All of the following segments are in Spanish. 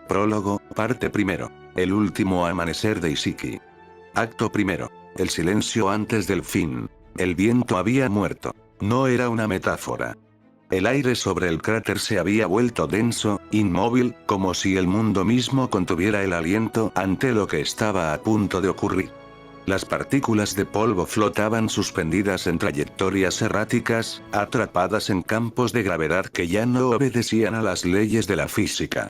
Prólogo, parte primero. El último amanecer de Isiki. Acto primero. El silencio antes del fin. El viento había muerto. No era una metáfora. El aire sobre el cráter se había vuelto denso, inmóvil, como si el mundo mismo contuviera el aliento ante lo que estaba a punto de ocurrir. Las partículas de polvo flotaban suspendidas en trayectorias erráticas, atrapadas en campos de gravedad que ya no obedecían a las leyes de la física.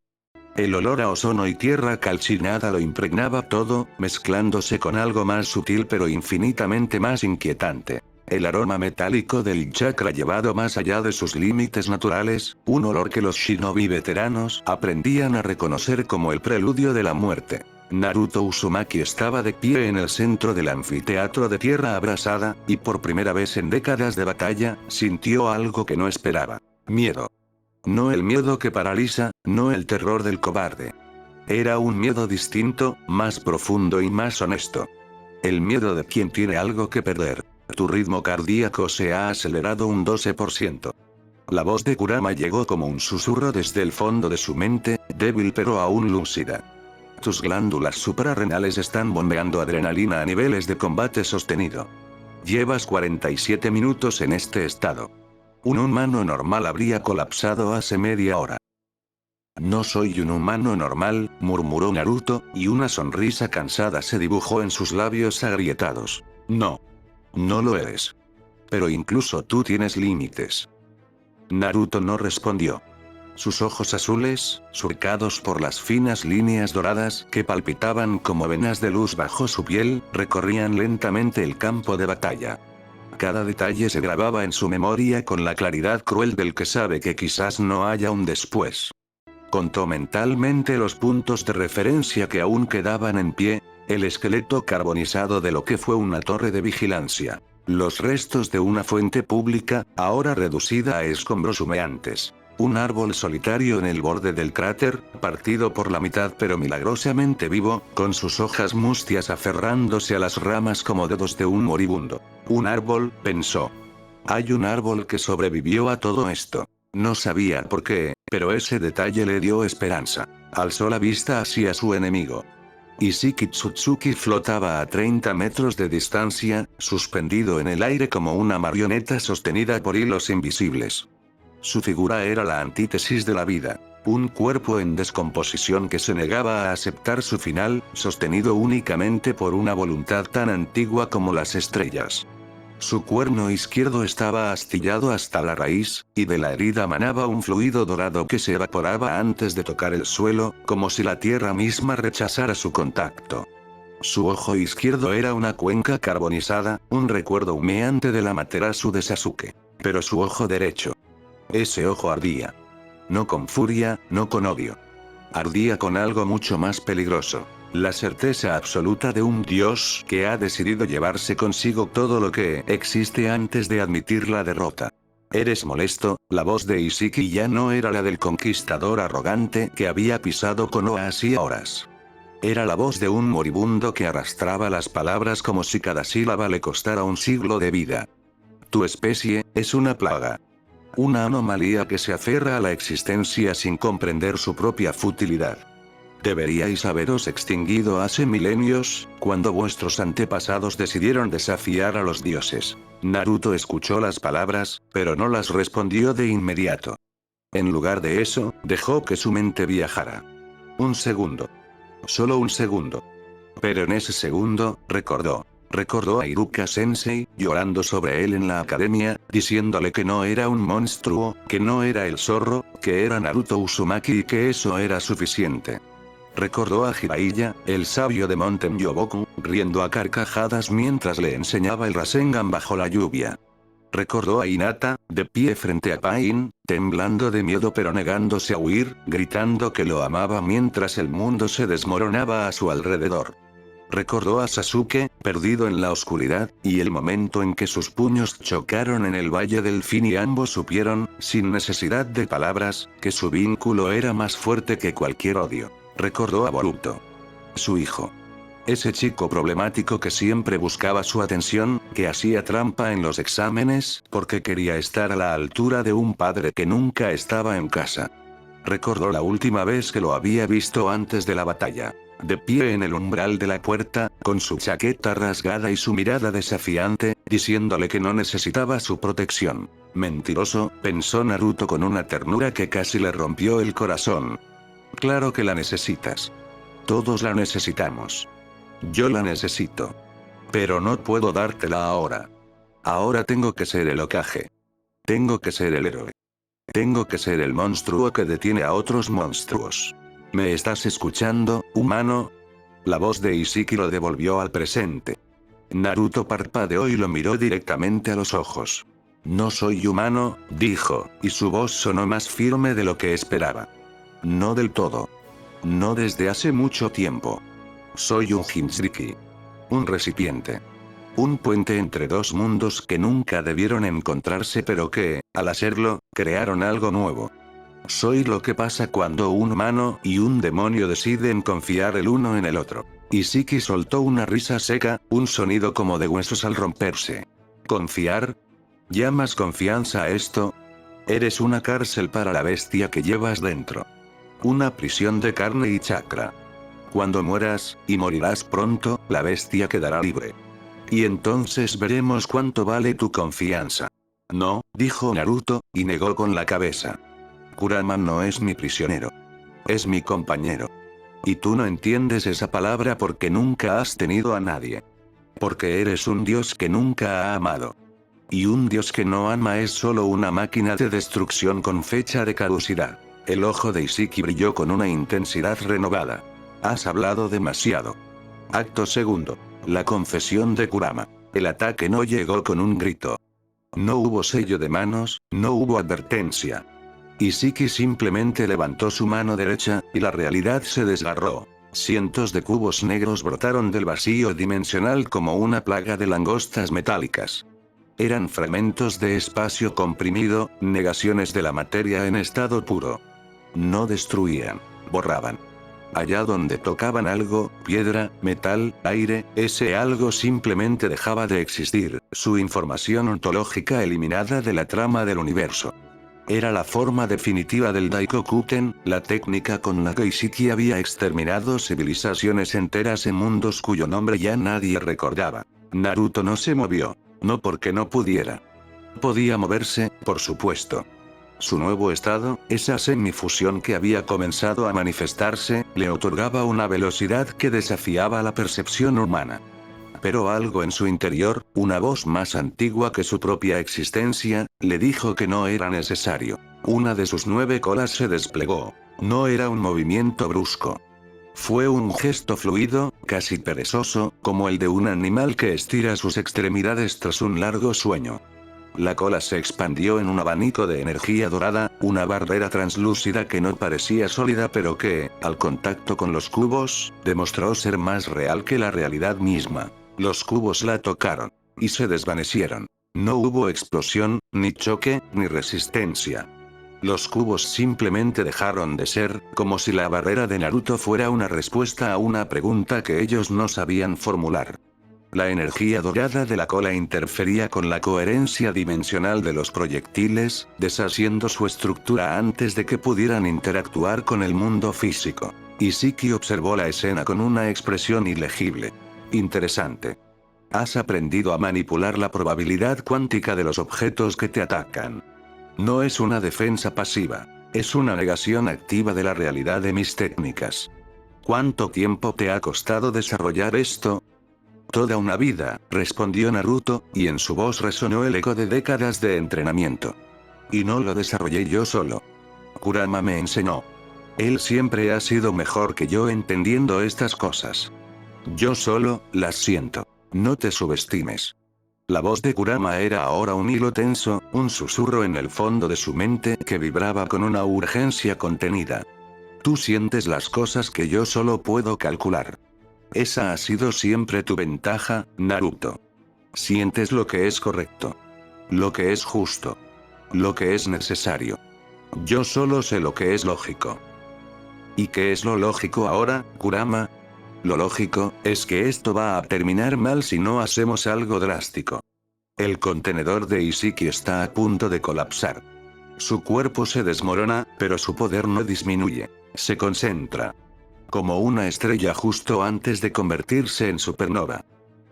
El olor a ozono y tierra calcinada lo impregnaba todo, mezclándose con algo más sutil pero infinitamente más inquietante. El aroma metálico del chakra llevado más allá de sus límites naturales, un olor que los shinobi veteranos aprendían a reconocer como el preludio de la muerte. Naruto Uzumaki estaba de pie en el centro del anfiteatro de tierra abrasada, y por primera vez en décadas de batalla, sintió algo que no esperaba. Miedo. No el miedo que paraliza, no el terror del cobarde. Era un miedo distinto, más profundo y más honesto. El miedo de quien tiene algo que perder. Tu ritmo cardíaco se ha acelerado un 12%. La voz de Kurama llegó como un susurro desde el fondo de su mente, débil pero aún lúcida. Tus glándulas suprarrenales están bombeando adrenalina a niveles de combate sostenido. Llevas 47 minutos en este estado. Un humano normal habría colapsado hace media hora. No soy un humano normal, murmuró Naruto, y una sonrisa cansada se dibujó en sus labios agrietados. No. No lo eres. Pero incluso tú tienes límites. Naruto no respondió. Sus ojos azules, surcados por las finas líneas doradas que palpitaban como venas de luz bajo su piel, recorrían lentamente el campo de batalla. Cada detalle se grababa en su memoria con la claridad cruel del que sabe que quizás no haya un después. Contó mentalmente los puntos de referencia que aún quedaban en pie, el esqueleto carbonizado de lo que fue una torre de vigilancia. Los restos de una fuente pública, ahora reducida a escombros humeantes. Un árbol solitario en el borde del cráter, partido por la mitad pero milagrosamente vivo, con sus hojas mustias aferrándose a las ramas como dedos de un moribundo. Un árbol, pensó. Hay un árbol que sobrevivió a todo esto. No sabía por qué, pero ese detalle le dio esperanza. Alzó la vista hacia su enemigo. Isiki Tsutsuki flotaba a 30 metros de distancia, suspendido en el aire como una marioneta sostenida por hilos invisibles. Su figura era la antítesis de la vida. Un cuerpo en descomposición que se negaba a aceptar su final, sostenido únicamente por una voluntad tan antigua como las estrellas. Su cuerno izquierdo estaba astillado hasta la raíz, y de la herida manaba un fluido dorado que se evaporaba antes de tocar el suelo, como si la tierra misma rechazara su contacto. Su ojo izquierdo era una cuenca carbonizada, un recuerdo humeante del Amaterasu de Sasuke. Pero su ojo derecho. Ese ojo ardía. No con furia, no con odio. Ardía con algo mucho más peligroso. La certeza absoluta de un dios que ha decidido llevarse consigo todo lo que existe antes de admitir la derrota. Eres molesto, la voz de Isiki ya no era la del conquistador arrogante que había pisado Konoha hacía horas. Era la voz de un moribundo que arrastraba las palabras como si cada sílaba le costara un siglo de vida. Tu especie es una plaga. Una anomalía que se aferra a la existencia sin comprender su propia futilidad. Deberíais haberos extinguido hace milenios, cuando vuestros antepasados decidieron desafiar a los dioses. Naruto escuchó las palabras, pero no las respondió de inmediato. En lugar de eso, dejó que su mente viajara. Un segundo. Solo un segundo. Pero en ese segundo, recordó a Iruka Sensei, llorando sobre él en la academia, diciéndole que no era un monstruo, que no era el zorro, que era Naruto Uzumaki y que eso era suficiente. Recordó a Jiraiya, el sabio de Monte Myoboku, riendo a carcajadas mientras le enseñaba el Rasengan bajo la lluvia. Recordó a Hinata, de pie frente a Pain, temblando de miedo pero negándose a huir, gritando que lo amaba mientras el mundo se desmoronaba a su alrededor. Recordó a Sasuke, perdido en la oscuridad, y el momento en que sus puños chocaron en el Valle del Fin y ambos supieron, sin necesidad de palabras, que su vínculo era más fuerte que cualquier odio. Recordó a Boruto. Su hijo. Ese chico problemático que siempre buscaba su atención, que hacía trampa en los exámenes, porque quería estar a la altura de un padre que nunca estaba en casa. Recordó la última vez que lo había visto antes de la batalla. De pie en el umbral de la puerta, con su chaqueta rasgada y su mirada desafiante, diciéndole que no necesitaba su protección. Mentiroso, pensó Naruto con una ternura que casi le rompió el corazón. Claro que la necesitas. Todos la necesitamos. Yo la necesito. Pero no puedo dártela ahora. Ahora tengo que ser el Hokage. Tengo que ser el héroe. Tengo que ser el monstruo que detiene a otros monstruos. ¿Me estás escuchando, humano? La voz de Ishiki lo devolvió al presente. Naruto parpadeó y lo miró directamente a los ojos. No soy humano, dijo, y su voz sonó más firme de lo que esperaba. No del todo. No desde hace mucho tiempo. Soy un Jinchuriki. Un recipiente. Un puente entre dos mundos que nunca debieron encontrarse pero que, al hacerlo, crearon algo nuevo. Soy lo que pasa cuando un humano y un demonio deciden confiar el uno en el otro. Ishiki soltó una risa seca, un sonido como de huesos al romperse. ¿Confiar? ¿Llamas confianza a esto? Eres una cárcel para la bestia que llevas dentro. Una prisión de carne y chakra. Cuando mueras, y morirás pronto, la bestia quedará libre. Y entonces veremos cuánto vale tu confianza. No, dijo Naruto, y negó con la cabeza. Kurama no es mi prisionero. Es mi compañero. Y tú no entiendes esa palabra porque nunca has tenido a nadie. Porque eres un dios que nunca ha amado. Y un dios que no ama es solo una máquina de destrucción con fecha de caducidad. El ojo de Ishiki brilló con una intensidad renovada. Has hablado demasiado. Acto segundo. La confesión de Kurama. El ataque no llegó con un grito. No hubo sello de manos, no hubo advertencia. Ishiki simplemente levantó su mano derecha, y la realidad se desgarró. Cientos de cubos negros brotaron del vacío dimensional como una plaga de langostas metálicas. Eran fragmentos de espacio comprimido, negaciones de la materia en estado puro. No destruían, borraban. Allá donde tocaban algo, piedra, metal, aire, ese algo simplemente dejaba de existir, su información ontológica eliminada de la trama del universo. Era la forma definitiva del Daikokuten, la técnica con la que Ishiki había exterminado civilizaciones enteras en mundos cuyo nombre ya nadie recordaba. Naruto no se movió. No porque no pudiera. Podía moverse, por supuesto. Su nuevo estado, esa semifusión que había comenzado a manifestarse, le otorgaba una velocidad que desafiaba la percepción humana. Pero algo en su interior, una voz más antigua que su propia existencia, le dijo que no era necesario. Una de sus 9 colas se desplegó. No era un movimiento brusco. Fue un gesto fluido, casi perezoso, como el de un animal que estira sus extremidades tras un largo sueño. La cola se expandió en un abanico de energía dorada, una barrera translúcida que no parecía sólida pero que, al contacto con los cubos, demostró ser más real que la realidad misma. Los cubos la tocaron. Y se desvanecieron. No hubo explosión, ni choque, ni resistencia. Los cubos simplemente dejaron de ser, como si la barrera de Naruto fuera una respuesta a una pregunta que ellos no sabían formular. La energía dorada de la cola interfería con la coherencia dimensional de los proyectiles, deshaciendo su estructura antes de que pudieran interactuar con el mundo físico. Ishiki observó la escena con una expresión ilegible. Interesante. Has aprendido a manipular la probabilidad cuántica de los objetos que te atacan. No es una defensa pasiva. Es una negación activa de la realidad de mis técnicas. ¿Cuánto tiempo te ha costado desarrollar esto? Toda una vida, respondió Naruto, y en su voz resonó el eco de décadas de entrenamiento. Y no lo desarrollé yo solo. Kurama me enseñó. Él siempre ha sido mejor que yo entendiendo estas cosas. Yo solo las siento. No te subestimes. La voz de Kurama era ahora un hilo tenso, un susurro en el fondo de su mente que vibraba con una urgencia contenida. Tú sientes las cosas que yo solo puedo calcular. Esa ha sido siempre tu ventaja, Naruto. Sientes lo que es correcto. Lo que es justo. Lo que es necesario. Yo solo sé lo que es lógico. ¿Y qué es lo lógico ahora, Kurama? Lo lógico, es que esto va a terminar mal si no hacemos algo drástico. El contenedor de Ishiki está a punto de colapsar. Su cuerpo se desmorona, pero su poder no disminuye. Se concentra. Como una estrella justo antes de convertirse en supernova.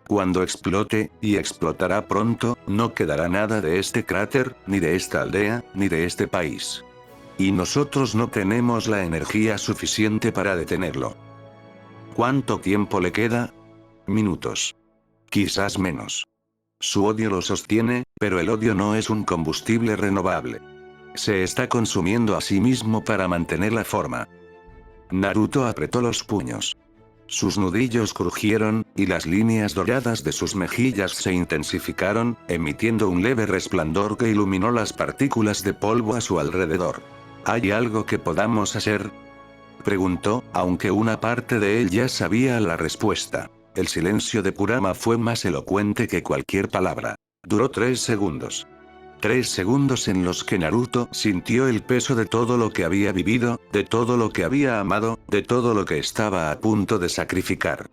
Cuando explote, y explotará pronto, no quedará nada de este cráter, ni de esta aldea, ni de este país. Y nosotros no tenemos la energía suficiente para detenerlo. ¿Cuánto tiempo le queda? Minutos. Quizás menos. Su odio lo sostiene, pero el odio no es un combustible renovable. Se está consumiendo a sí mismo para mantener la forma. Naruto apretó los puños. Sus nudillos crujieron, y las líneas doradas de sus mejillas se intensificaron, emitiendo un leve resplandor que iluminó las partículas de polvo a su alrededor. ¿Hay algo que podamos hacer?, preguntó, aunque una parte de él ya sabía la respuesta. El silencio de Kurama fue más elocuente que cualquier palabra. Duró 3 segundos. 3 segundos en los que Naruto sintió el peso de todo lo que había vivido, de todo lo que había amado, de todo lo que estaba a punto de sacrificar.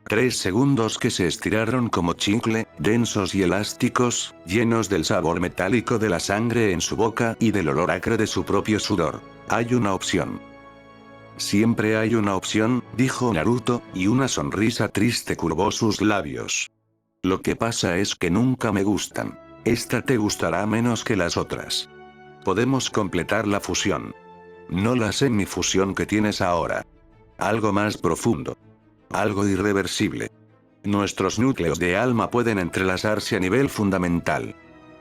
3 segundos que se estiraron como chicle, densos y elásticos, llenos del sabor metálico de la sangre en su boca y del olor acre de su propio sudor. Hay una opción. Siempre hay una opción, dijo Naruto, y una sonrisa triste curvó sus labios. Lo que pasa es que nunca me gustan. Esta te gustará menos que las otras. Podemos completar la fusión. No la semifusión que tienes ahora. Algo más profundo. Algo irreversible. Nuestros núcleos de alma pueden entrelazarse a nivel fundamental.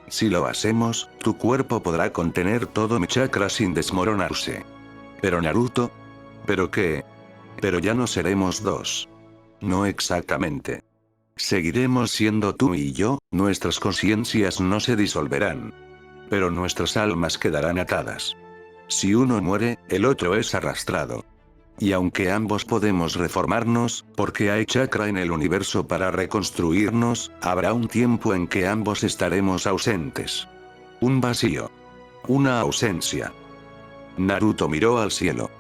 Si lo hacemos, tu cuerpo podrá contener todo mi chakra sin desmoronarse. Pero Naruto... ¿Pero qué? Pero ya no seremos dos. No exactamente. Seguiremos siendo tú y yo, nuestras conciencias no se disolverán. Pero nuestras almas quedarán atadas. Si uno muere, el otro es arrastrado. Y aunque ambos podemos reformarnos, porque hay chakra en el universo para reconstruirnos, habrá un tiempo en que ambos estaremos ausentes. Un vacío. Una ausencia. Naruto miró al cielo.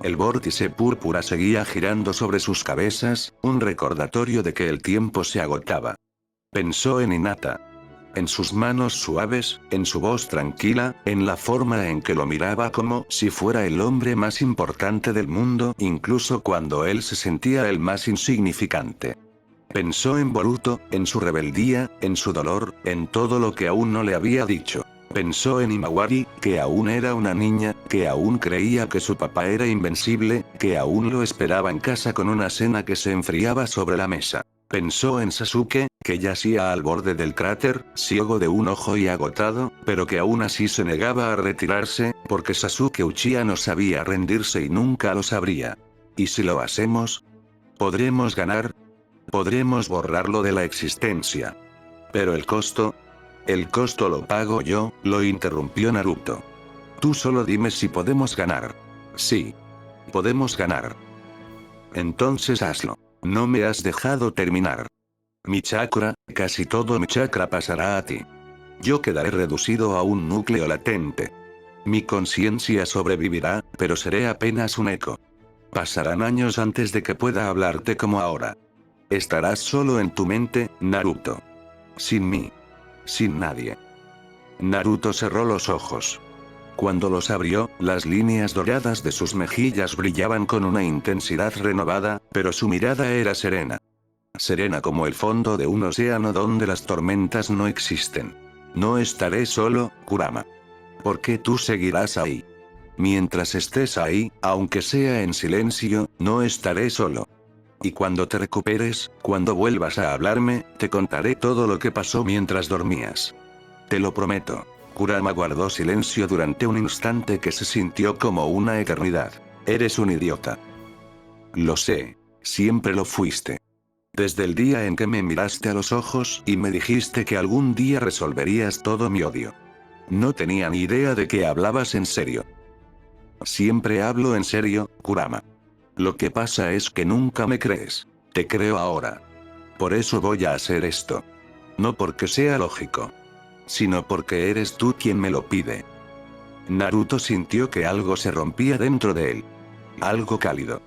El vórtice púrpura seguía girando sobre sus cabezas, un recordatorio de que el tiempo se agotaba. Pensó en Hinata. En sus manos suaves, en su voz tranquila, en la forma en que lo miraba como si fuera el hombre más importante del mundo, incluso cuando él se sentía el más insignificante. Pensó en Boruto, en su rebeldía, en su dolor, en todo lo que aún no le había dicho. Pensó en Himawari, que aún era una niña, que aún creía que su papá era invencible, que aún lo esperaba en casa con una cena que se enfriaba sobre la mesa. Pensó en Sasuke, que yacía al borde del cráter, ciego de un ojo y agotado, pero que aún así se negaba a retirarse, porque Sasuke Uchiha no sabía rendirse y nunca lo sabría. ¿Y si lo hacemos? ¿Podremos ganar? ¿Podremos borrarlo de la existencia? Pero el costo... El costo lo pago yo, lo interrumpió Naruto. Tú solo dime si podemos ganar. Sí. Podemos ganar. Entonces hazlo. No me has dejado terminar. Mi chakra, casi todo mi chakra pasará a ti. Yo quedaré reducido a un núcleo latente. Mi conciencia sobrevivirá, pero seré apenas un eco. Pasarán años antes de que pueda hablarte como ahora. Estarás solo en tu mente, Naruto. Sin mí. Sin nadie. Naruto cerró los ojos. Cuando los abrió, las líneas doradas de sus mejillas brillaban con una intensidad renovada, pero su mirada era serena. Serena como el fondo de un océano donde las tormentas no existen. No estaré solo, Kurama. Porque tú seguirás ahí. Mientras estés ahí, aunque sea en silencio, no estaré solo. Y cuando te recuperes, cuando vuelvas a hablarme, te contaré todo lo que pasó mientras dormías. Te lo prometo. Kurama guardó silencio durante un instante que se sintió como una eternidad. Eres un idiota. Lo sé. Siempre lo fuiste. Desde el día en que me miraste a los ojos y me dijiste que algún día resolverías todo mi odio. No tenía ni idea de que hablabas en serio. Siempre hablo en serio, Kurama. Lo que pasa es que nunca me crees. Te creo ahora. Por eso voy a hacer esto. No porque sea lógico. Sino porque eres tú quien me lo pide. Naruto sintió que algo se rompía dentro de él. Algo cálido.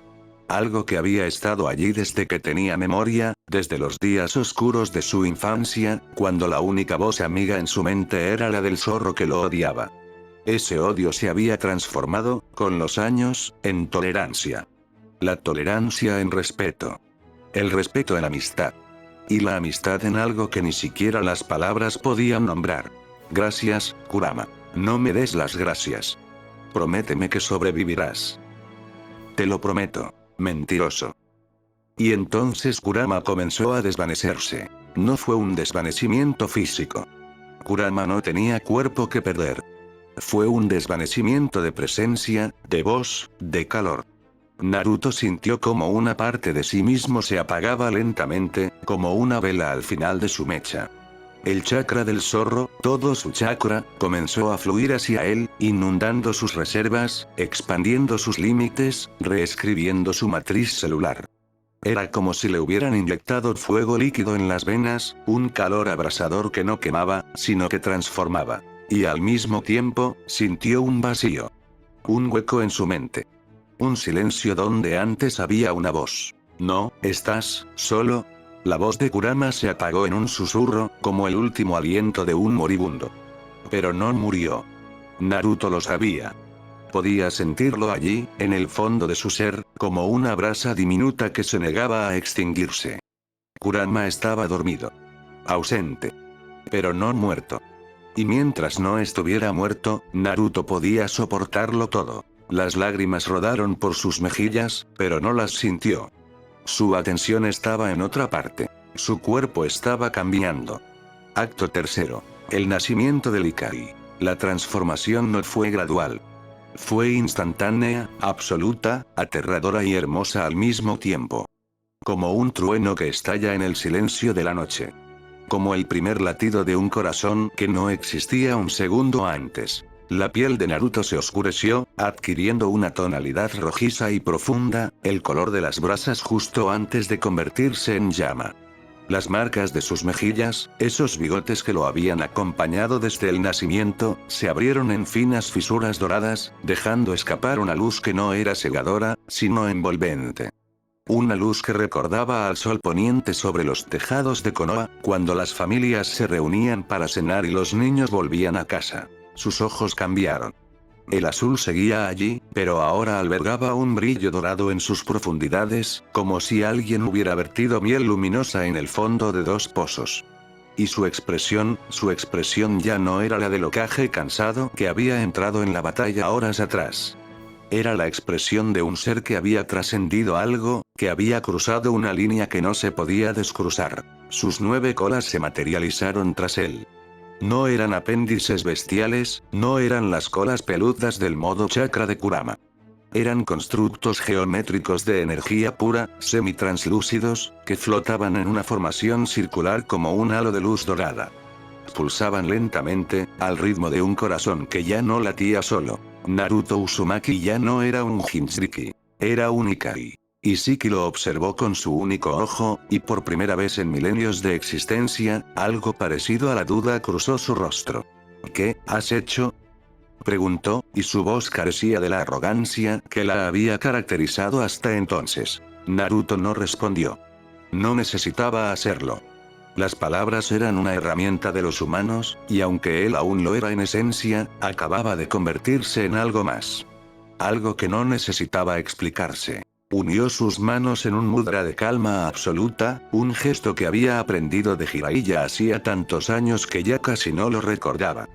Algo que había estado allí desde que tenía memoria, desde los días oscuros de su infancia, cuando la única voz amiga en su mente era la del zorro que lo odiaba. Ese odio se había transformado, con los años, en tolerancia. La tolerancia en respeto. El respeto en amistad. Y la amistad en algo que ni siquiera las palabras podían nombrar. Gracias, Kurama. No me des las gracias. Prométeme que sobrevivirás. Te lo prometo, mentiroso. Y entonces Kurama comenzó a desvanecerse. No fue un desvanecimiento físico. Kurama no tenía cuerpo que perder. Fue un desvanecimiento de presencia, de voz, de calor. Naruto sintió como una parte de sí mismo se apagaba lentamente, como una vela al final de su mecha. El chakra del zorro, todo su chakra, comenzó a fluir hacia él, inundando sus reservas, expandiendo sus límites, reescribiendo su matriz celular. Era como si le hubieran inyectado fuego líquido en las venas, un calor abrasador que no quemaba, sino que transformaba. Y al mismo tiempo, sintió un vacío. Un hueco en su mente. Un silencio donde antes había una voz. ¿No estás solo? La voz de Kurama se apagó en un susurro, como el último aliento de un moribundo. Pero no murió. Naruto lo sabía. Podía sentirlo allí, en el fondo de su ser, como una brasa diminuta que se negaba a extinguirse. Kurama estaba dormido. Ausente. Pero no muerto. Y mientras no estuviera muerto, Naruto podía soportarlo todo. Las lágrimas rodaron por sus mejillas, pero no las sintió. Su atención estaba en otra parte. Su cuerpo estaba cambiando. Acto tercero. El nacimiento del Ikai. La transformación no fue gradual. Fue instantánea, absoluta, aterradora y hermosa al mismo tiempo. Como un trueno que estalla en el silencio de la noche. Como el primer latido de un corazón que no existía un segundo antes. La piel de Naruto se oscureció, adquiriendo una tonalidad rojiza y profunda, el color de las brasas justo antes de convertirse en llama. Las marcas de sus mejillas, esos bigotes que lo habían acompañado desde el nacimiento, se abrieron en finas fisuras doradas, dejando escapar una luz que no era cegadora, sino envolvente. Una luz que recordaba al sol poniente sobre los tejados de Konoha, cuando las familias se reunían para cenar y los niños volvían a casa. Sus ojos cambiaron. El azul seguía allí, pero ahora albergaba un brillo dorado en sus profundidades, como si alguien hubiera vertido miel luminosa en el fondo de dos pozos. Y su expresión ya no era la del ocaje cansado que había entrado en la batalla horas atrás. Era la expresión de un ser que había trascendido algo, que había cruzado una línea que no se podía descruzar. Sus 9 colas se materializaron tras él. No eran apéndices bestiales, no eran las colas peludas del modo chakra de Kurama. Eran constructos geométricos de energía pura, semitranslúcidos, que flotaban en una formación circular como un halo de luz dorada. Pulsaban lentamente, al ritmo de un corazón que ya no latía solo. Naruto Uzumaki ya no era un Jinchuriki. Era un Ikai. Ishiki lo observó con su único ojo, y por primera vez en milenios de existencia, algo parecido a la duda cruzó su rostro. ¿Qué has hecho?, preguntó, y su voz carecía de la arrogancia que la había caracterizado hasta entonces. Naruto no respondió. No necesitaba hacerlo. Las palabras eran una herramienta de los humanos, y aunque él aún lo era en esencia, acababa de convertirse en algo más. Algo que no necesitaba explicarse. Unió sus manos en un mudra de calma absoluta, un gesto que había aprendido de Jiraiya hacía tantos años que ya casi no lo recordaba.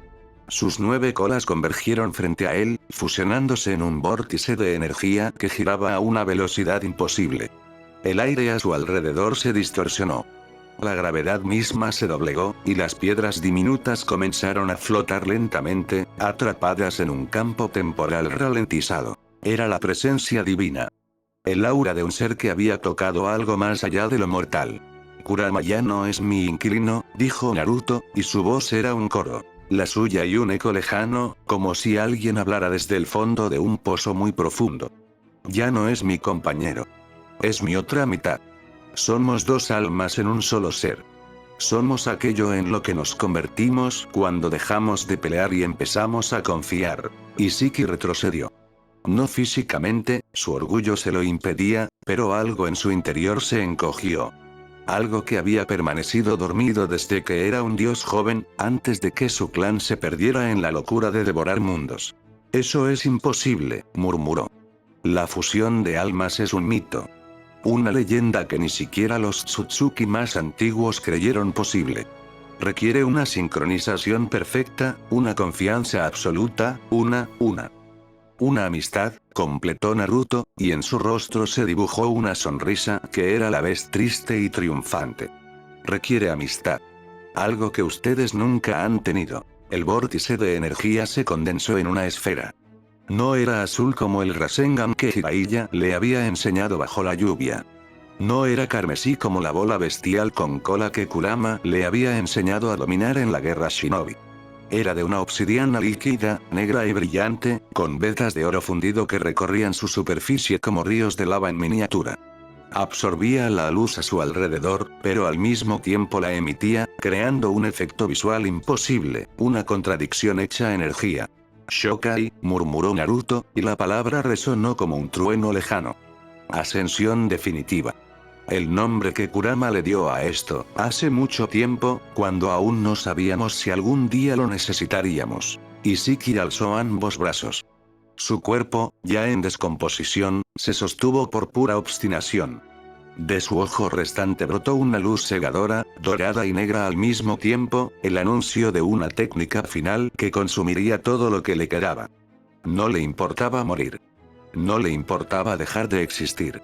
Sus 9 colas convergieron frente a él, fusionándose en un vórtice de energía que giraba a una velocidad imposible. El aire a su alrededor se distorsionó. La gravedad misma se doblegó, y las piedras diminutas comenzaron a flotar lentamente, atrapadas en un campo temporal ralentizado. Era la presencia divina. El aura de un ser que había tocado algo más allá de lo mortal. Kurama ya no es mi inquilino, dijo Naruto, y su voz era un coro. La suya y un eco lejano, como si alguien hablara desde el fondo de un pozo muy profundo. Ya no es mi compañero. Es mi otra mitad. Somos 2 almas en un solo ser. Somos aquello en lo que nos convertimos cuando dejamos de pelear y empezamos a confiar. Ishiki retrocedió. No físicamente, su orgullo se lo impedía, pero algo en su interior se encogió. Algo que había permanecido dormido desde que era un dios joven, antes de que su clan se perdiera en la locura de devorar mundos. Eso es imposible, murmuró. La fusión de almas es un mito. Una leyenda que ni siquiera los Tsutsuki más antiguos creyeron posible. Requiere una sincronización perfecta, una confianza absoluta, una amistad, completó Naruto, y en su rostro se dibujó una sonrisa que era a la vez triste y triunfante. Requiere amistad. Algo que ustedes nunca han tenido. El vórtice de energía se condensó en una esfera. No era azul como el Rasengan que Jiraiya le había enseñado bajo la lluvia. No era carmesí como la bola bestial con cola que Kurama le había enseñado a dominar en la guerra Shinobi. Era de una obsidiana líquida, negra y brillante, con vetas de oro fundido que recorrían su superficie como ríos de lava en miniatura. Absorbía la luz a su alrededor, pero al mismo tiempo la emitía, creando un efecto visual imposible, una contradicción hecha energía. Shokai, murmuró Naruto, y la palabra resonó como un trueno lejano. Ascensión definitiva. El nombre que Kurama le dio a esto, hace mucho tiempo, cuando aún no sabíamos si algún día lo necesitaríamos. Ishiki alzó ambos brazos. Su cuerpo, ya en descomposición, se sostuvo por pura obstinación. De su ojo restante brotó una luz cegadora, dorada y negra al mismo tiempo, el anuncio de una técnica final que consumiría todo lo que le quedaba. No le importaba morir. No le importaba dejar de existir.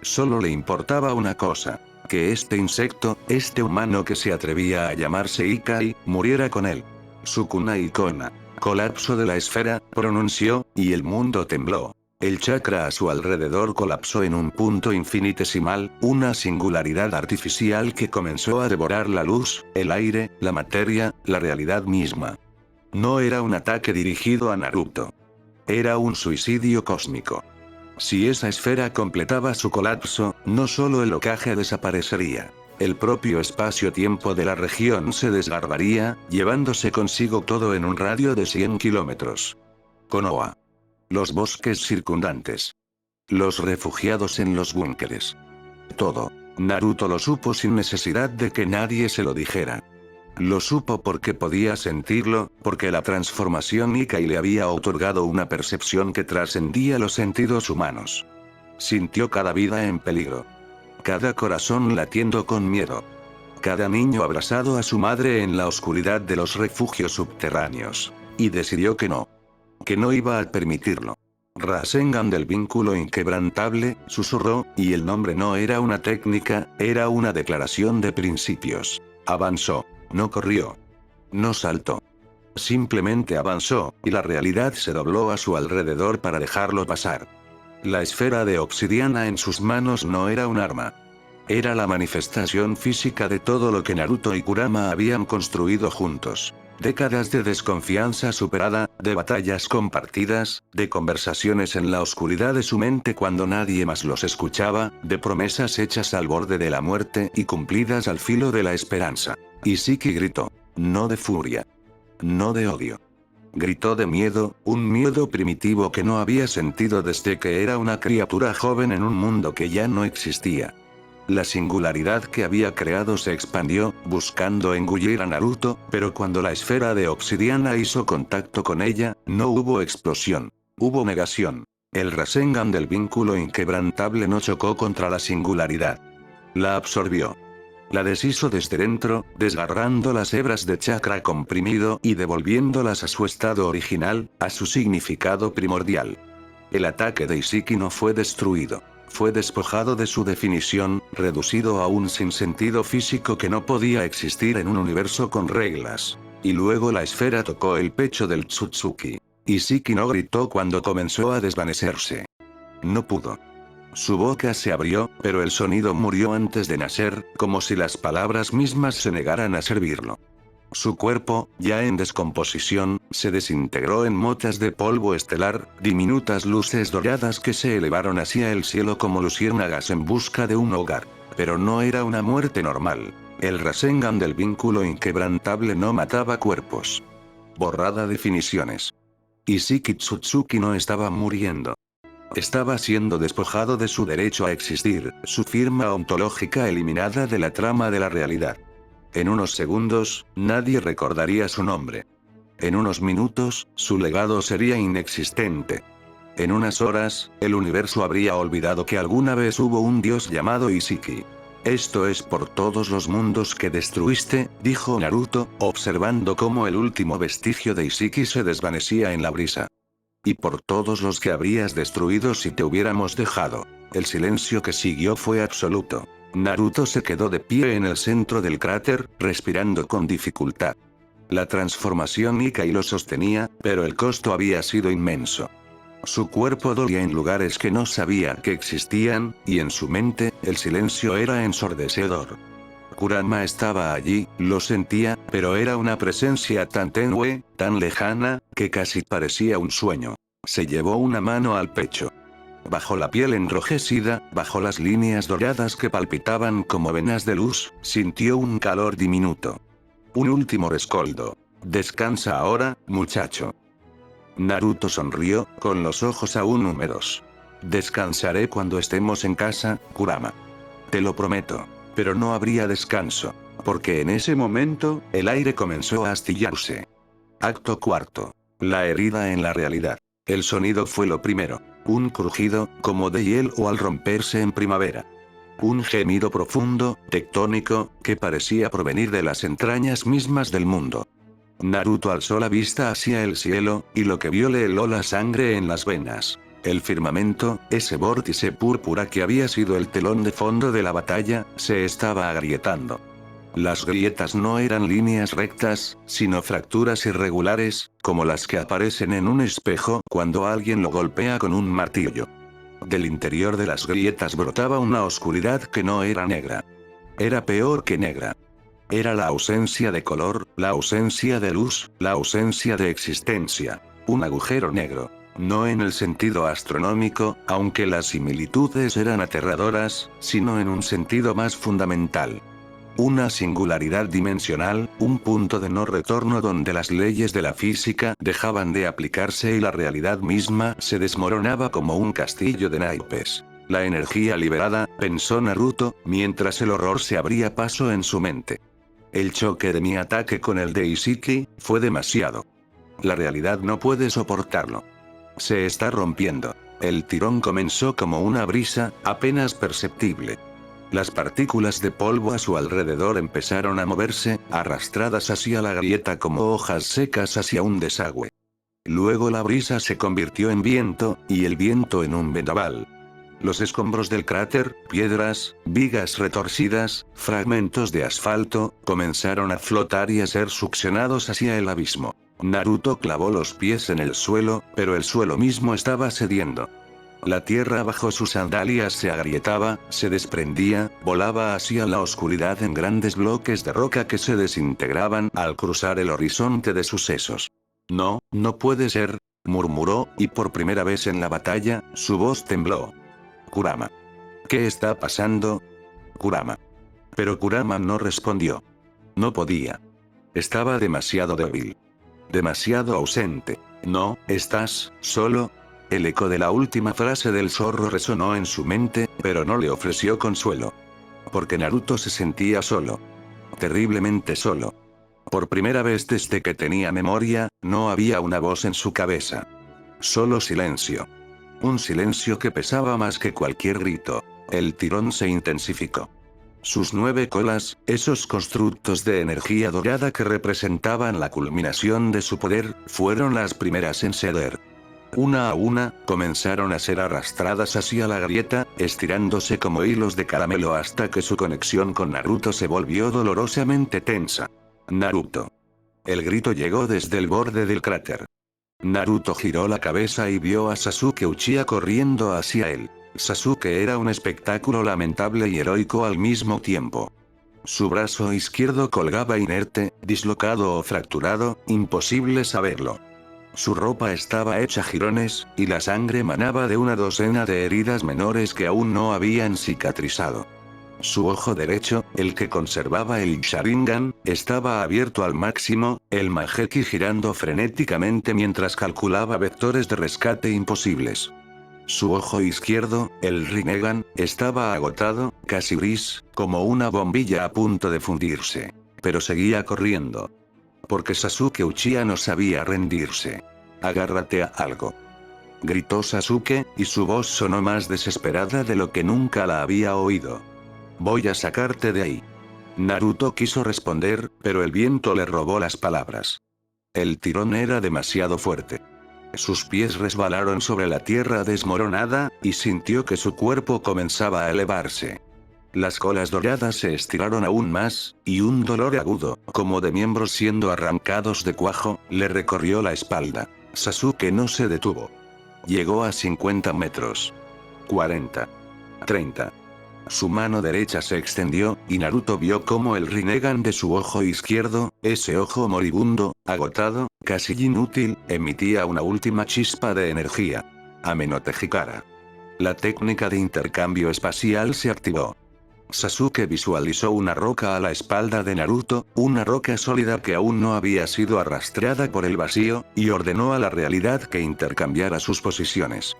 Solo le importaba una cosa: que este insecto, este humano que se atrevía a llamarse Ikai, muriera con él. Sukunai Kona. Colapso de la esfera, pronunció, y el mundo tembló. El chakra a su alrededor colapsó en un punto infinitesimal, una singularidad artificial que comenzó a devorar la luz, el aire, la materia, la realidad misma. No era un ataque dirigido a Naruto. Era un suicidio cósmico. Si esa esfera completaba su colapso, no solo el Hokage desaparecería. El propio espacio-tiempo de la región se desgarraría, llevándose consigo todo en un radio de 100 kilómetros. Konoha. Los bosques circundantes. Los refugiados en los búnkeres. Todo. Naruto lo supo sin necesidad de que nadie se lo dijera. Lo supo porque podía sentirlo, porque la transformación Ikai le había otorgado una percepción que trascendía los sentidos humanos. Sintió cada vida en peligro. Cada corazón latiendo con miedo. Cada niño abrazado a su madre en la oscuridad de los refugios subterráneos. Y decidió que no. Que no iba a permitirlo. Rasengan del vínculo inquebrantable, susurró, y el nombre no era una técnica, era una declaración de principios. Avanzó. No corrió. No saltó. Simplemente avanzó, y la realidad se dobló a su alrededor para dejarlo pasar. La esfera de obsidiana en sus manos no era un arma. Era la manifestación física de todo lo que Naruto y Kurama habían construido juntos. Décadas de desconfianza superada, de batallas compartidas, de conversaciones en la oscuridad de su mente cuando nadie más los escuchaba, de promesas hechas al borde de la muerte y cumplidas al filo de la esperanza. Ishiki gritó. No de furia. No de odio. Gritó de miedo, un miedo primitivo que no había sentido desde que era una criatura joven en un mundo que ya no existía. La singularidad que había creado se expandió, buscando engullir a Naruto, pero cuando la esfera de obsidiana hizo contacto con ella, no hubo explosión. Hubo negación. El Rasengan del vínculo inquebrantable no chocó contra la singularidad. La absorbió. La deshizo desde dentro, desgarrando las hebras de chakra comprimido y devolviéndolas a su estado original, a su significado primordial. El ataque de Ishiki no fue destruido. Fue despojado de su definición, reducido a un sinsentido físico que no podía existir en un universo con reglas. Y luego la esfera tocó el pecho del Tsutsuki. Ishiki no gritó cuando comenzó a desvanecerse. No pudo. Su boca se abrió, pero el sonido murió antes de nacer, como si las palabras mismas se negaran a servirlo. Su cuerpo, ya en descomposición, se desintegró en motas de polvo estelar, diminutas luces doradas que se elevaron hacia el cielo como luciérnagas en busca de un hogar. Pero no era una muerte normal. El Rasengan del vínculo inquebrantable no mataba cuerpos. Borrada definiciones. Ishiki Tsutsuki no estaba muriendo. Estaba siendo despojado de su derecho a existir, su firma ontológica eliminada de la trama de la realidad. En unos segundos, nadie recordaría su nombre. En unos minutos, su legado sería inexistente. En unas horas, el universo habría olvidado que alguna vez hubo un dios llamado Isiki. Esto es por todos los mundos que destruiste, dijo Naruto, observando cómo el último vestigio de Isiki se desvanecía en la brisa. Y por todos los que habrías destruido si te hubiéramos dejado. El silencio que siguió fue absoluto. Naruto se quedó de pie en el centro del cráter, respirando con dificultad. La transformación Nikai lo sostenía, pero el costo había sido inmenso. Su cuerpo dolía en lugares que no sabía que existían, y en su mente, el silencio era ensordecedor. Kurama estaba allí, lo sentía, pero era una presencia tan tenue, tan lejana, que casi parecía un sueño. Se llevó una mano al pecho. Bajo la piel enrojecida, bajo las líneas doradas que palpitaban como venas de luz, sintió un calor diminuto. Un último rescoldo. Descansa ahora, muchacho. Naruto sonrió, con los ojos aún húmedos. Descansaré cuando estemos en casa, Kurama. Te lo prometo. Pero no habría descanso. Porque en ese momento, el aire comenzó a astillarse. Acto cuarto. La herida en la realidad. El sonido fue lo primero. Un crujido, como de hielo al romperse en primavera. Un gemido profundo, tectónico, que parecía provenir de las entrañas mismas del mundo. Naruto alzó la vista hacia el cielo, y lo que vio le heló la sangre en las venas. El firmamento, ese vórtice púrpura que había sido el telón de fondo de la batalla, se estaba agrietando. Las grietas no eran líneas rectas, sino fracturas irregulares, como las que aparecen en un espejo cuando alguien lo golpea con un martillo. Del interior de las grietas brotaba una oscuridad que no era negra. Era peor que negra. Era la ausencia de color, la ausencia de luz, la ausencia de existencia. Un agujero negro. No en el sentido astronómico, aunque las similitudes eran aterradoras, sino en un sentido más fundamental. Una singularidad dimensional, un punto de no retorno donde las leyes de la física dejaban de aplicarse y la realidad misma se desmoronaba como un castillo de naipes. La energía liberada, pensó Naruto, mientras el horror se abría paso en su mente. El choque de mi ataque con el de Isiki fue demasiado. La realidad no puede soportarlo. Se está rompiendo. El tirón comenzó como una brisa, apenas perceptible. Las partículas de polvo a su alrededor empezaron a moverse, arrastradas hacia la grieta como hojas secas hacia un desagüe. Luego la brisa se convirtió en viento, y el viento en un vendaval. Los escombros del cráter, piedras, vigas retorcidas, fragmentos de asfalto, comenzaron a flotar y a ser succionados hacia el abismo. Naruto clavó los pies en el suelo, pero el suelo mismo estaba cediendo. La tierra bajo sus sandalias se agrietaba, se desprendía, volaba hacia la oscuridad en grandes bloques de roca que se desintegraban al cruzar el horizonte de sucesos. No, no puede ser, murmuró, y por primera vez en la batalla, su voz tembló. Kurama. ¿Qué está pasando? Kurama. Pero Kurama no respondió. No podía. Estaba demasiado débil. Demasiado ausente. No, ¿estás solo? El eco de la última frase del zorro resonó en su mente, pero no le ofreció consuelo. Porque Naruto se sentía solo. Terriblemente solo. Por primera vez desde que tenía memoria, no había una voz en su cabeza. Solo silencio. Un silencio que pesaba más que cualquier grito. El tirón se intensificó. Sus 9 colas, esos constructos de energía dorada que representaban la culminación de su poder, fueron las primeras en ceder. Una a una, comenzaron a ser arrastradas hacia la grieta, estirándose como hilos de caramelo hasta que su conexión con Naruto se volvió dolorosamente tensa. Naruto. El grito llegó desde el borde del cráter. Naruto giró la cabeza y vio a Sasuke Uchiha corriendo hacia él. Sasuke era un espectáculo lamentable y heroico al mismo tiempo. Su brazo izquierdo colgaba inerte, dislocado o fracturado, imposible saberlo. Su ropa estaba hecha jirones, y la sangre manaba de una docena de heridas menores que aún no habían cicatrizado. Su ojo derecho, el que conservaba el Sharingan, estaba abierto al máximo, el Mangekyou girando frenéticamente mientras calculaba vectores de rescate imposibles. Su ojo izquierdo, el Rinnegan, estaba agotado, casi gris, como una bombilla a punto de fundirse. Pero seguía corriendo. Porque Sasuke Uchiha no sabía rendirse. «Agárrate a algo», gritó Sasuke, y su voz sonó más desesperada de lo que nunca la había oído. «Voy a sacarte de ahí». Naruto quiso responder, pero el viento le robó las palabras. El tirón era demasiado fuerte. Sus pies resbalaron sobre la tierra desmoronada, y sintió que su cuerpo comenzaba a elevarse. Las colas doradas se estiraron aún más, y un dolor agudo, como de miembros siendo arrancados de cuajo, le recorrió la espalda. Sasuke no se detuvo. Llegó a 50 metros. 40. 30. Su mano derecha se extendió, y Naruto vio cómo el Rinnegan de su ojo izquierdo, ese ojo moribundo, agotado, casi inútil, emitía una última chispa de energía. Amenote Hikara. La técnica de intercambio espacial se activó. Sasuke visualizó una roca a la espalda de Naruto, una roca sólida que aún no había sido arrastrada por el vacío, y ordenó a la realidad que intercambiara sus posiciones.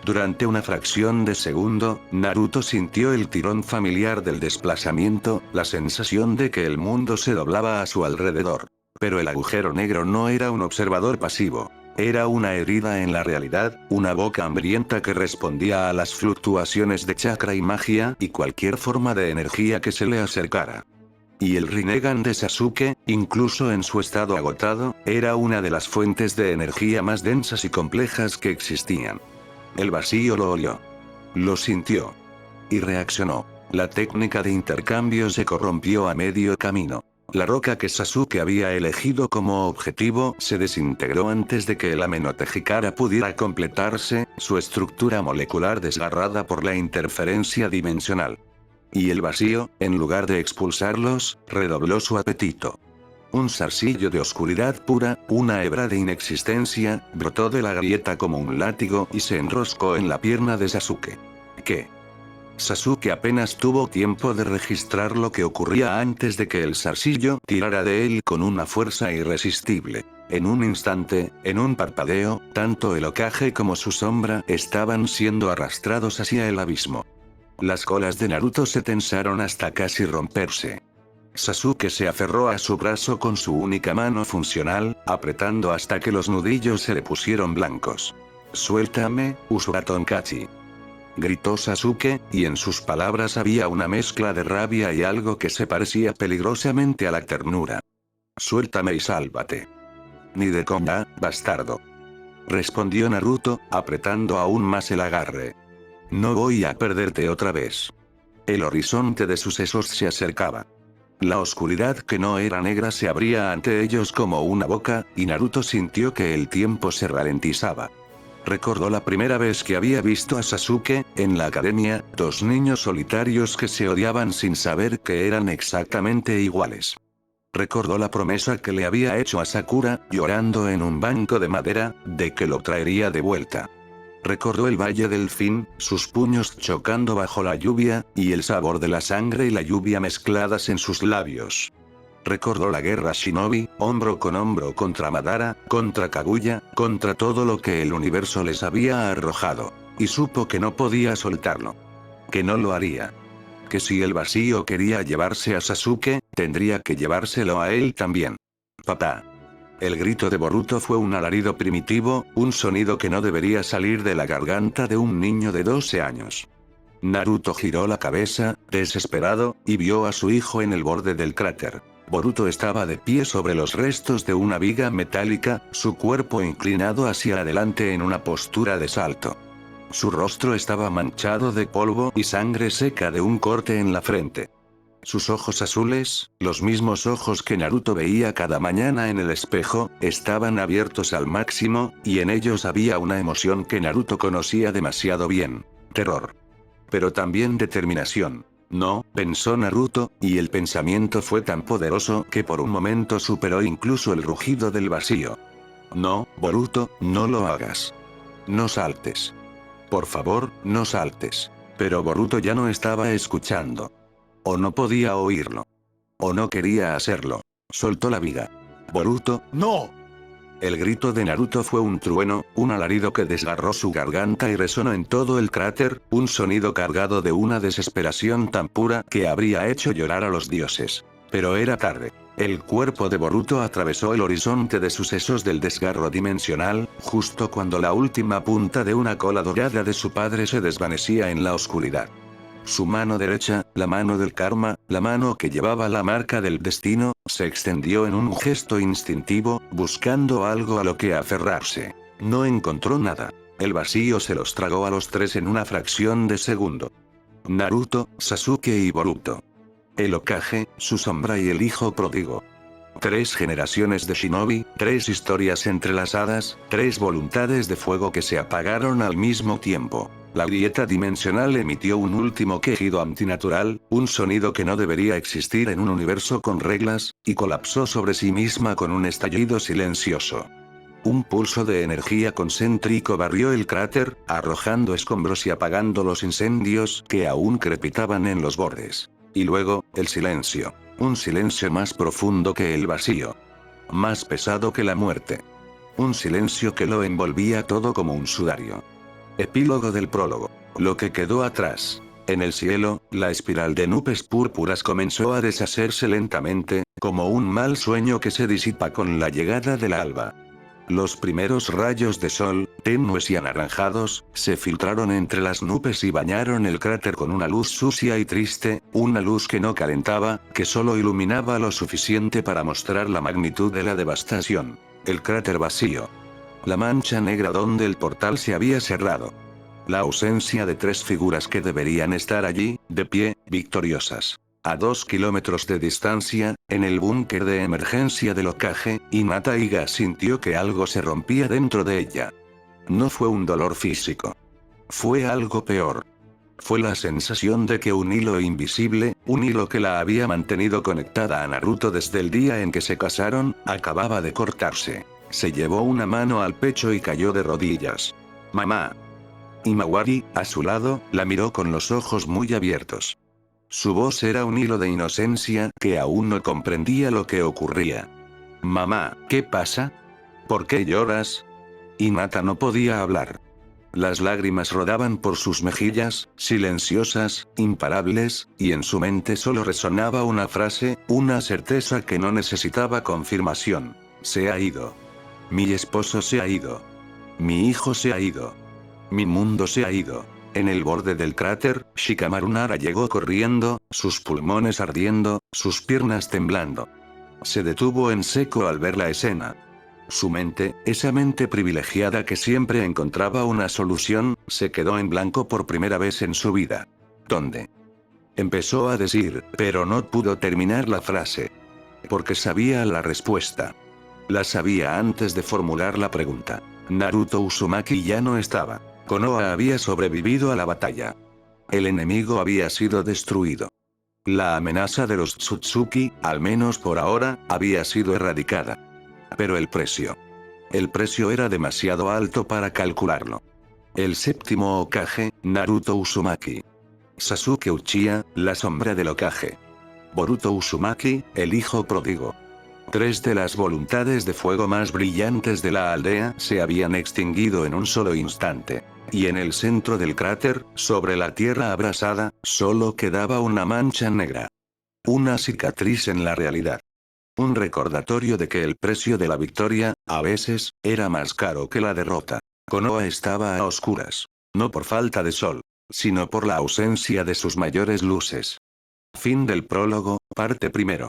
Durante una fracción de segundo, Naruto sintió el tirón familiar del desplazamiento, la sensación de que el mundo se doblaba a su alrededor. Pero el agujero negro no era un observador pasivo. Era una herida en la realidad, una boca hambrienta que respondía a las fluctuaciones de chakra y magia y cualquier forma de energía que se le acercara. Y el Rinnegan de Sasuke, incluso en su estado agotado, era una de las fuentes de energía más densas y complejas que existían. El vacío lo olió. Lo sintió. Y reaccionó. La técnica de intercambio se corrompió a medio camino. La roca que Sasuke había elegido como objetivo se desintegró antes de que el Amenote Hikara pudiera completarse, su estructura molecular desgarrada por la interferencia dimensional. Y el vacío, en lugar de expulsarlos, redobló su apetito. Un zarcillo de oscuridad pura, una hebra de inexistencia, brotó de la grieta como un látigo y se enroscó en la pierna de Sasuke. ¿Qué? Sasuke apenas tuvo tiempo de registrar lo que ocurría antes de que el zarcillo tirara de él con una fuerza irresistible. En un instante, en un parpadeo, tanto el Hokage como su sombra estaban siendo arrastrados hacia el abismo. Las colas de Naruto se tensaron hasta casi romperse. Sasuke se aferró a su brazo con su única mano funcional, apretando hasta que los nudillos se le pusieron blancos. «Suéltame, Uzumaki Tonkachi», gritó Sasuke, y en sus palabras había una mezcla de rabia y algo que se parecía peligrosamente a la ternura. «Suéltame y sálvate». «Ni de coña, bastardo», respondió Naruto, apretando aún más el agarre. «No voy a perderte otra vez». El horizonte de sucesos se acercaba. La oscuridad que no era negra se abría ante ellos como una boca, y Naruto sintió que el tiempo se ralentizaba. Recordó la primera vez que había visto a Sasuke, en la academia, dos niños solitarios que se odiaban sin saber que eran exactamente iguales. Recordó la promesa que le había hecho a Sakura, llorando en un banco de madera, de que lo traería de vuelta. Recordó el Valle del Fin, sus puños chocando bajo la lluvia, y el sabor de la sangre y la lluvia mezcladas en sus labios. Recordó la guerra shinobi, hombro con hombro contra Madara, contra Kaguya, contra todo lo que el universo les había arrojado. Y supo que no podía soltarlo. Que no lo haría. Que si el vacío quería llevarse a Sasuke, tendría que llevárselo a él también. Papá. El grito de Boruto fue un alarido primitivo, un sonido que no debería salir de la garganta de un niño de 12 años. Naruto giró la cabeza, desesperado, y vio a su hijo en el borde del cráter. Boruto estaba de pie sobre los restos de una viga metálica, su cuerpo inclinado hacia adelante en una postura de salto. Su rostro estaba manchado de polvo y sangre seca de un corte en la frente. Sus ojos azules, los mismos ojos que Naruto veía cada mañana en el espejo, estaban abiertos al máximo, y en ellos había una emoción que Naruto conocía demasiado bien: terror. Pero también determinación. No, pensó Naruto, y el pensamiento fue tan poderoso que por un momento superó incluso el rugido del vacío. No, Boruto, no lo hagas. No saltes. Por favor, no saltes. Pero Boruto ya no estaba escuchando. O no podía oírlo. O no quería hacerlo. Soltó la viga. Boruto, ¡no! El grito de Naruto fue un trueno, un alarido que desgarró su garganta y resonó en todo el cráter, un sonido cargado de una desesperación tan pura que habría hecho llorar a los dioses. Pero era tarde. El cuerpo de Boruto atravesó el horizonte de sucesos del desgarro dimensional, justo cuando la última punta de una cola dorada de su padre se desvanecía en la oscuridad. Su mano derecha, la mano del karma, la mano que llevaba la marca del destino, se extendió en un gesto instintivo, buscando algo a lo que aferrarse. No encontró nada. El vacío se los tragó a los tres en una fracción de segundo. Naruto, Sasuke y Boruto. El Hokage, su sombra y el hijo pródigo. 3 generaciones de shinobi, 3 historias entrelazadas, 3 voluntades de fuego que se apagaron al mismo tiempo. La grieta dimensional emitió un último quejido antinatural, un sonido que no debería existir en un universo con reglas, y colapsó sobre sí misma con un estallido silencioso. Un pulso de energía concéntrico barrió el cráter, arrojando escombros y apagando los incendios que aún crepitaban en los bordes. Y luego, el silencio. Un silencio más profundo que el vacío. Más pesado que la muerte. Un silencio que lo envolvía todo como un sudario. Epílogo del prólogo. Lo que quedó atrás. En el cielo, la espiral de nubes púrpuras comenzó a deshacerse lentamente, como un mal sueño que se disipa con la llegada del alba. Los primeros rayos de sol, tenues y anaranjados, se filtraron entre las nubes y bañaron el cráter con una luz sucia y triste, una luz que no calentaba, que solo iluminaba lo suficiente para mostrar la magnitud de la devastación. El cráter vacío. La mancha negra donde el portal se había cerrado. La ausencia de 3 figuras que deberían estar allí, de pie, victoriosas. A 2 kilómetros de distancia, en el búnker de emergencia del Hokage, Hinata Iga sintió que algo se rompía dentro de ella. No fue un dolor físico. Fue algo peor. Fue la sensación de que un hilo invisible, un hilo que la había mantenido conectada a Naruto desde el día en que se casaron, acababa de cortarse. Se llevó una mano al pecho y cayó de rodillas. ¡Mamá! Himawari, a su lado, la miró con los ojos muy abiertos. Su voz era un hilo de inocencia que aún no comprendía lo que ocurría. Mamá, ¿qué pasa? ¿Por qué lloras? Hinata no podía hablar. Las lágrimas rodaban por sus mejillas, silenciosas, imparables, y en su mente solo resonaba una frase, una certeza que no necesitaba confirmación. Se ha ido. Mi esposo se ha ido. Mi hijo se ha ido. Mi mundo se ha ido. En el borde del cráter, Shikamaru Nara llegó corriendo, sus pulmones ardiendo, sus piernas temblando. Se detuvo en seco al ver la escena. Su mente, esa mente privilegiada que siempre encontraba una solución, se quedó en blanco por primera vez en su vida. ¿Dónde? Empezó a decir, pero no pudo terminar la frase. Porque sabía la respuesta. La sabía antes de formular la pregunta. Naruto Uzumaki ya no estaba. Konoha había sobrevivido a la batalla. El enemigo había sido destruido. La amenaza de los Tsutsuki, al menos por ahora, había sido erradicada. Pero el precio. El precio era demasiado alto para calcularlo. El séptimo Hokage, Naruto Uzumaki. Sasuke Uchiha, la sombra del Hokage. Boruto Uzumaki, el hijo pródigo. 3 de las voluntades de fuego más brillantes de la aldea se habían extinguido en un solo instante. Y en el centro del cráter, sobre la tierra abrasada, solo quedaba una mancha negra. Una cicatriz en la realidad. Un recordatorio de que el precio de la victoria, a veces, era más caro que la derrota. Konoha estaba a oscuras. No por falta de sol, sino por la ausencia de sus mayores luces. Fin del prólogo, parte primero.